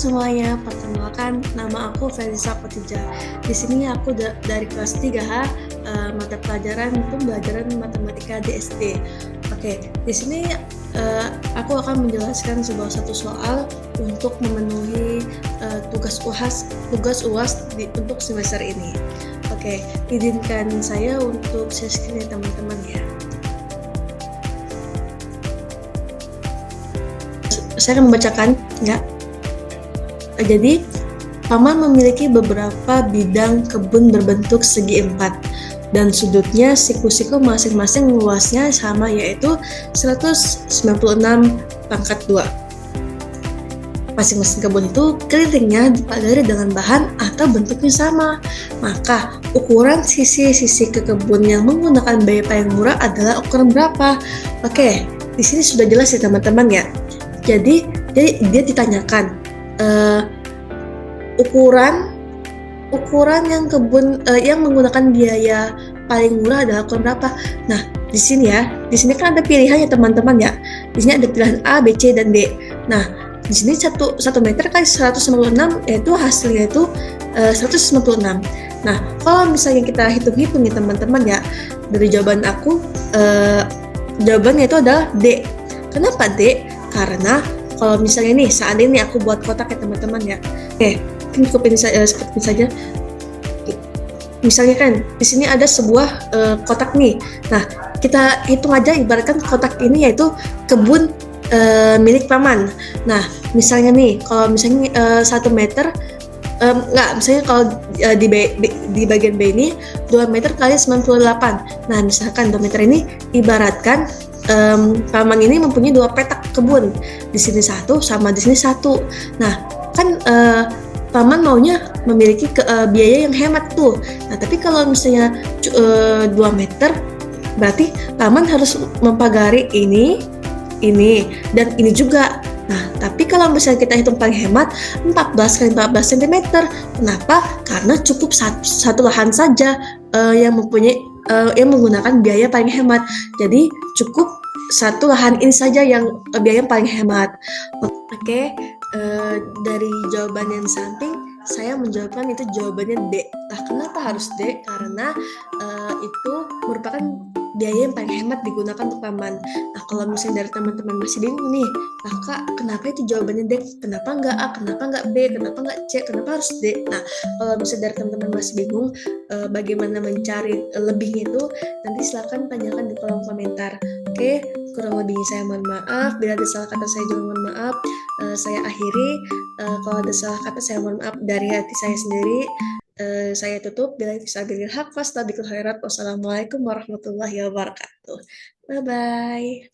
semuanya, perkenalkan nama aku Felisa Kotija. Di sini aku dari kelas 3H, mata pelajaran pembelajaran matematika di SD. Oke, di sini aku akan menjelaskan satu soal untuk memenuhi tugas UAS untuk semester ini. Oke, izinkan saya untuk share screen ya teman-teman ya. Saya akan membacakan ya. Jadi, paman memiliki beberapa bidang kebun berbentuk segi empat dan sudutnya siku-siku masing-masing luasnya sama, yaitu 196 pangkat 2. Masing-masing kebun itu kelilingnya dipagari dengan bahan atau bentuknya sama. Maka ukuran sisi-sisi ke kebun yang menggunakan biaya paling murah adalah ukuran berapa? Oke, di sini sudah jelas ya teman-teman ya. Jadi dia ditanyakan ukuran yang kebun yang menggunakan biaya paling murah adalah ukuran berapa. Nah, di sini kan ada pilihannya teman-teman ya. Di sini ada pilihan A, B, C, dan D. Nah, di sini 1 meter kali 196 yaitu hasilnya itu 196. Nah, kalau misalnya kita hitung-hitung ya teman-teman ya, dari jawaban aku jawabannya itu adalah D. Kenapa D? Karena kalau misalnya nih saat ini aku buat kotak ya teman-teman ya. Oke, cukup ini seperti saja. Misalnya kan di sini ada sebuah kotak nih. Nah, kita hitung aja ibaratkan kotak ini yaitu kebun milik paman. Nah, misalnya nih kalau misalnya 1 meter misalnya kalau di bagian B ini 2 meter kali 98. Nah, misalkan 2 meter ini ibaratkan paman ini mempunyai 2 petak kebun, di sini 1 sama di sini 1. Nah, kan paman maunya memiliki biaya yang hemat tuh. Nah, tapi kalau misalnya 2 meter, berarti paman harus mempagari ini dan ini juga. Nah, tapi kalau misalnya kita hitung paling hemat 14 kali 14 cm. Kenapa? Karena cukup satu lahan saja yang menggunakan biaya paling hemat. Jadi cukup satu lahan ini saja yang biaya paling hemat. Oke, dari jawaban yang samping saya menjawabkan itu jawabannya D. Nah, kenapa harus D? Karena itu merupakan biaya yang paling hemat digunakan untuk paman. Nah, kalau misalnya dari teman-teman masih bingung nih, Kak, kenapa itu jawabannya D? Kenapa nggak A? Kenapa nggak B? Kenapa nggak C? Kenapa harus D? Nah, kalau misalnya dari teman-teman masih bingung bagaimana mencari lebihnya itu, nanti silakan tanyakan di kolom komentar. Oke, kurang lebihnya saya mohon maaf. Bila ada salah kata saya juga mohon maaf. Saya akhiri. Kalau ada salah kata saya mohon maaf dari hati saya sendiri. Saya tutup. Bila fisabilil haq fastabiqul khairat. Wassalamualaikum warahmatullahi wabarakatuh. Bye bye.